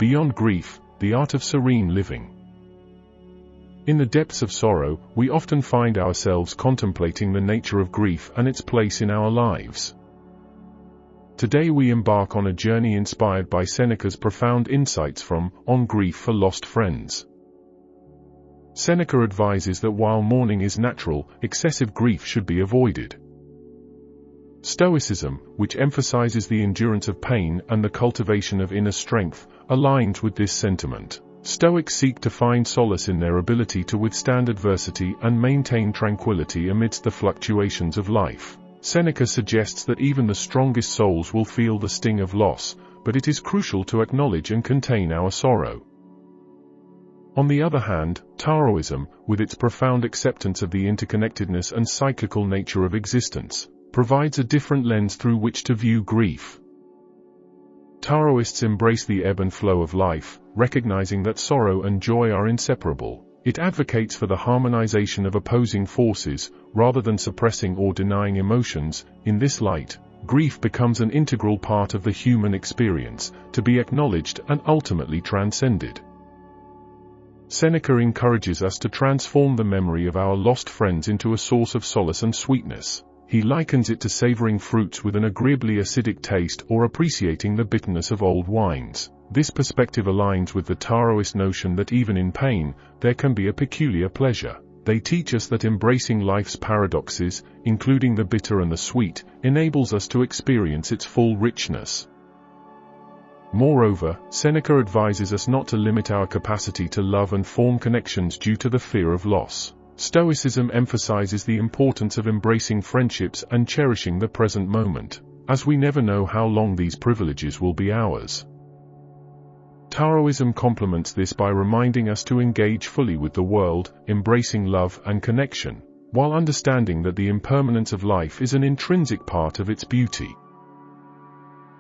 Beyond Grief, the Art of Serene Living. In the depths of sorrow, we often find ourselves contemplating the nature of grief and its place in our lives. Today we embark on a journey inspired by Seneca's profound insights from On Grief for Lost Friends. Seneca advises that while mourning is natural, excessive grief should be avoided. Stoicism, which emphasizes the endurance of pain and the cultivation of inner strength, aligns with this sentiment. Stoics seek to find solace in their ability to withstand adversity and maintain tranquility amidst the fluctuations of life. Seneca suggests that even the strongest souls will feel the sting of loss, but it is crucial to acknowledge and contain our sorrow. On the other hand, Taoism, with its profound acceptance of the interconnectedness and cyclical nature of existence, provides a different lens through which to view grief. Taoists embrace the ebb and flow of life, recognizing that sorrow and joy are inseparable. It advocates for the harmonization of opposing forces, rather than suppressing or denying emotions. In this light, grief becomes an integral part of the human experience, to be acknowledged and ultimately transcended. Seneca encourages us to transform the memory of our lost friends into a source of solace and sweetness. He likens it to savoring fruits with an agreeably acidic taste or appreciating the bitterness of old wines. This perspective aligns with the Taoist notion that even in pain, there can be a peculiar pleasure. They teach us that embracing life's paradoxes, including the bitter and the sweet, enables us to experience its full richness. Moreover, Seneca advises us not to limit our capacity to love and form connections due to the fear of loss. Stoicism emphasizes the importance of embracing friendships and cherishing the present moment, as we never know how long these privileges will be ours. Taoism complements this by reminding us to engage fully with the world, embracing love and connection, while understanding that the impermanence of life is an intrinsic part of its beauty.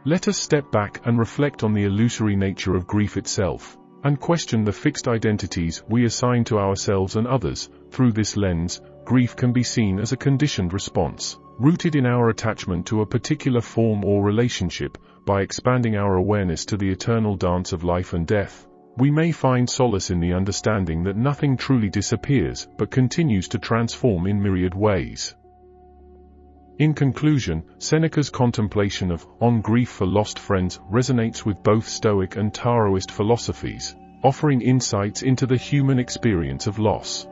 Let us step back and reflect on the illusory nature of grief itself, and question the fixed identities we assign to ourselves and others. Through this lens, grief can be seen as a conditioned response, rooted in our attachment to a particular form or relationship. By expanding our awareness to the eternal dance of life and death, we may find solace in the understanding that nothing truly disappears but continues to transform in myriad ways. In conclusion, Seneca's contemplation of On Grief for Lost Friends resonates with both Stoic and Taoist philosophies, offering insights into the human experience of loss.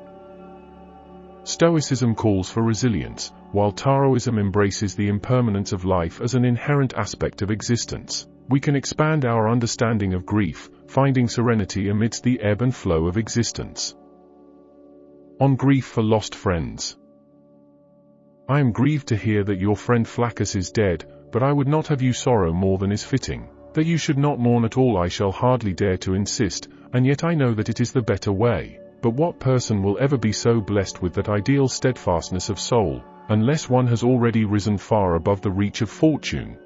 Stoicism calls for resilience, while Taoism embraces the impermanence of life as an inherent aspect of existence. We can expand our understanding of grief, finding serenity amidst the ebb and flow of existence. On Grief for Lost Friends. I am grieved to hear that your friend Flaccus is dead, but I would not have you sorrow more than is fitting. That you should not mourn at all I shall hardly dare to insist, and yet I know that it is the better way. But what person will ever be so blessed with that ideal steadfastness of soul, unless one has already risen far above the reach of fortune?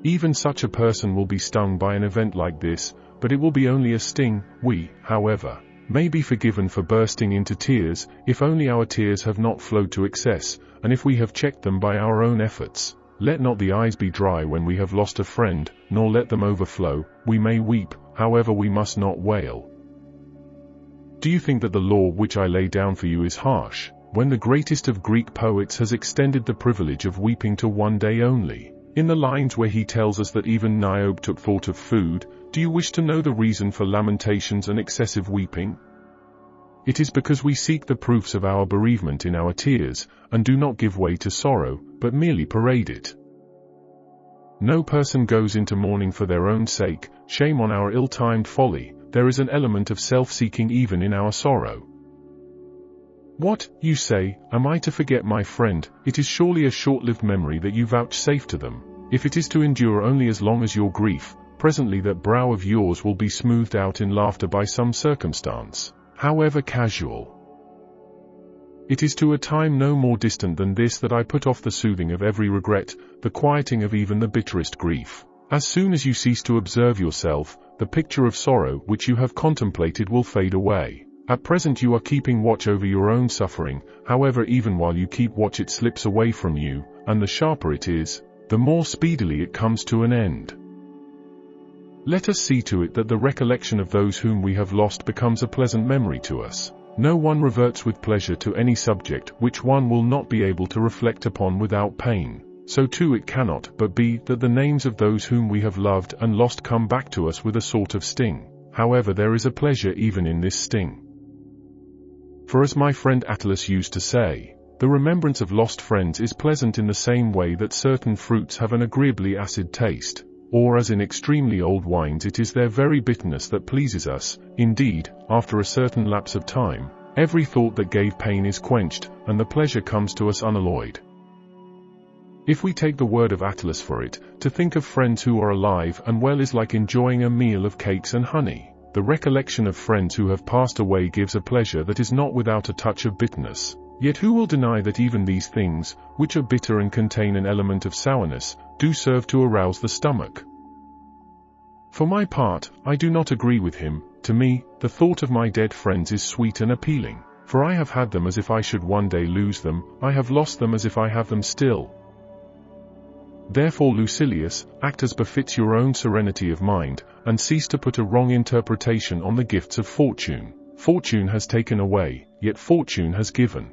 Even such a person will be stung by an event like this, but it will be only a sting. We, however, may be forgiven for bursting into tears, if only our tears have not flowed to excess, and if we have checked them by our own efforts. Let not the eyes be dry when we have lost a friend, nor let them overflow. We may weep, however we must not wail. Do you think that the law which I lay down for you is harsh, when the greatest of Greek poets has extended the privilege of weeping to one day only? In the lines where he tells us that even Niobe took thought of food, do you wish to know the reason for lamentations and excessive weeping? It is because we seek the proofs of our bereavement in our tears, and do not give way to sorrow, but merely parade it. No person goes into mourning for their own sake. Shame on our ill-timed folly. There is an element of self-seeking even in our sorrow. What, you say, am I to forget my friend? It is surely a short-lived memory that you vouchsafe to them. If it is to endure only as long as your grief, presently that brow of yours will be smoothed out in laughter by some circumstance, however casual. It is to a time no more distant than this that I put off the soothing of every regret, the quieting of even the bitterest grief. As soon as you cease to observe yourself, the picture of sorrow which you have contemplated will fade away. At present you are keeping watch over your own suffering, however even while you keep watch it slips away from you, and the sharper it is, the more speedily it comes to an end. Let us see to it that the recollection of those whom we have lost becomes a pleasant memory to us. No one reverts with pleasure to any subject which one will not be able to reflect upon without pain. So too it cannot but be that the names of those whom we have loved and lost come back to us with a sort of sting. However, there is a pleasure even in this sting. For as my friend Attalus used to say, the remembrance of lost friends is pleasant in the same way that certain fruits have an agreeably acid taste, or as in extremely old wines it is their very bitterness that pleases us. Indeed, after a certain lapse of time, every thought that gave pain is quenched, and the pleasure comes to us unalloyed. If we take the word of Attalus for it, to think of friends who are alive and well is like enjoying a meal of cakes and honey. The recollection of friends who have passed away gives a pleasure that is not without a touch of bitterness. Yet who will deny that even these things, which are bitter and contain an element of sourness, do serve to arouse the stomach? For my part, I do not agree with him. To me, the thought of my dead friends is sweet and appealing, for I have had them as if I should one day lose them, I have lost them as if I have them still. Therefore, Lucilius, act as befits your own serenity of mind, and cease to put a wrong interpretation on the gifts of fortune. Fortune has taken away, yet fortune has given.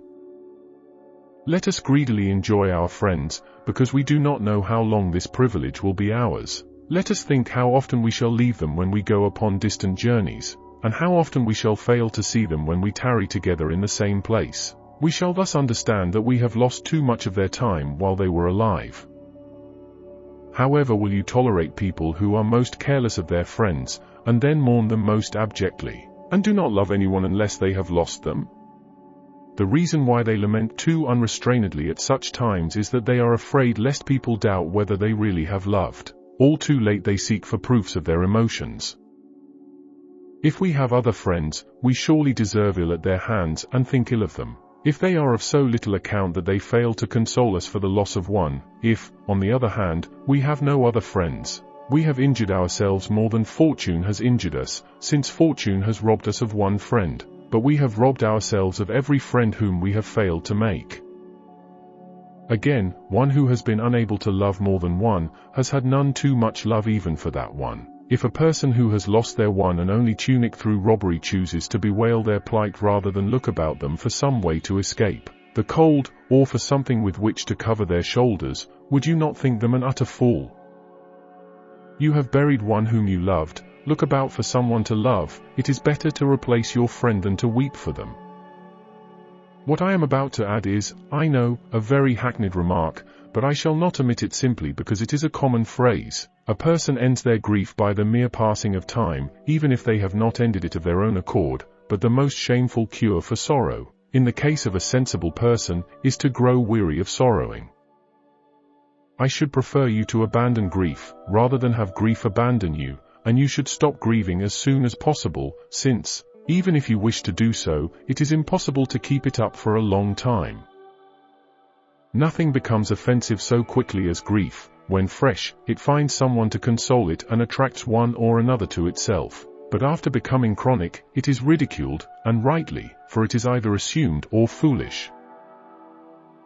Let us greedily enjoy our friends, because we do not know how long this privilege will be ours. Let us think how often we shall leave them when we go upon distant journeys, and how often we shall fail to see them when we tarry together in the same place. We shall thus understand that we have lost too much of their time while they were alive. However, will you tolerate people who are most careless of their friends, and then mourn them most abjectly, and do not love anyone unless they have lost them? The reason why they lament too unrestrainedly at such times is that they are afraid lest people doubt whether they really have loved. All too late they seek for proofs of their emotions. If we have other friends, we surely deserve ill at their hands and think ill of them. If they are of so little account that they fail to console us for the loss of one, if, on the other hand, we have no other friends, we have injured ourselves more than fortune has injured us, since fortune has robbed us of one friend, but we have robbed ourselves of every friend whom we have failed to make. Again, one who has been unable to love more than one, has had none too much love even for that one. If a person who has lost their one and only tunic through robbery chooses to bewail their plight rather than look about them for some way to escape the cold, or for something with which to cover their shoulders, would you not think them an utter fool? You have buried one whom you loved, look about for someone to love. It is better to replace your friend than to weep for them. What I am about to add is, I know, a very hackneyed remark, but I shall not omit it simply because it is a common phrase. A person ends their grief by the mere passing of time, even if they have not ended it of their own accord, but the most shameful cure for sorrow, in the case of a sensible person, is to grow weary of sorrowing. I should prefer you to abandon grief, rather than have grief abandon you, and you should stop grieving as soon as possible, since, even if you wish to do so, it is impossible to keep it up for a long time. Nothing becomes offensive so quickly as grief. When fresh, it finds someone to console it and attracts one or another to itself. But after becoming chronic, it is ridiculed, and rightly, for it is either assumed or foolish.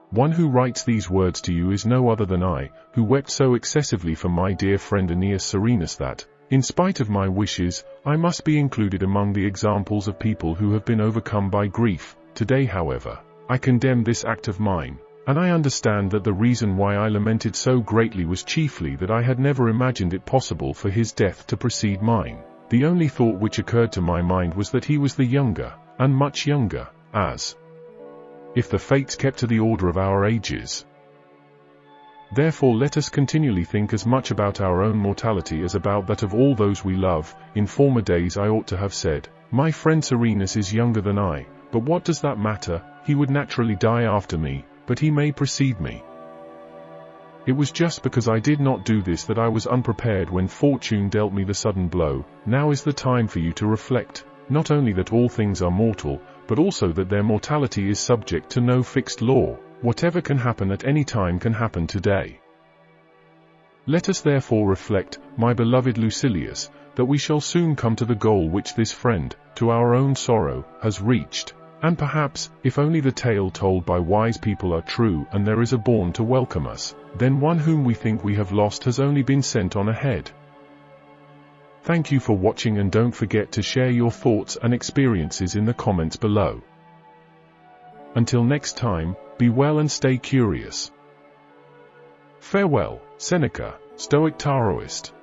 One who writes these words to you is no other than I, who wept so excessively for my dear friend Aeneas Serenus that, in spite of my wishes, I must be included among the examples of people who have been overcome by grief. Today, however, I condemn this act of mine, and I understand that the reason why I lamented so greatly was chiefly that I had never imagined it possible for his death to precede mine. The only thought which occurred to my mind was that he was the younger, and much younger, as if the fates kept to the order of our ages. Therefore let us continually think as much about our own mortality as about that of all those we love. In former days I ought to have said, my friend Serenus is younger than I, but what does that matter? He would naturally die after me, but he may precede me. It was just because I did not do this that I was unprepared when fortune dealt me the sudden blow. Now is the time for you to reflect, not only that all things are mortal, but also that their mortality is subject to no fixed law. Whatever can happen at any time can happen today. Let us therefore reflect, my beloved Lucilius, that we shall soon come to the goal which this friend, to our own sorrow, has reached. And perhaps, if only the tale told by wise people are true and there is a bourne to welcome us, then one whom we think we have lost has only been sent on ahead. Thank you for watching, and don't forget to share your thoughts and experiences in the comments below. Until next time, be well and stay curious. Farewell, Seneca, Stoic Taoist.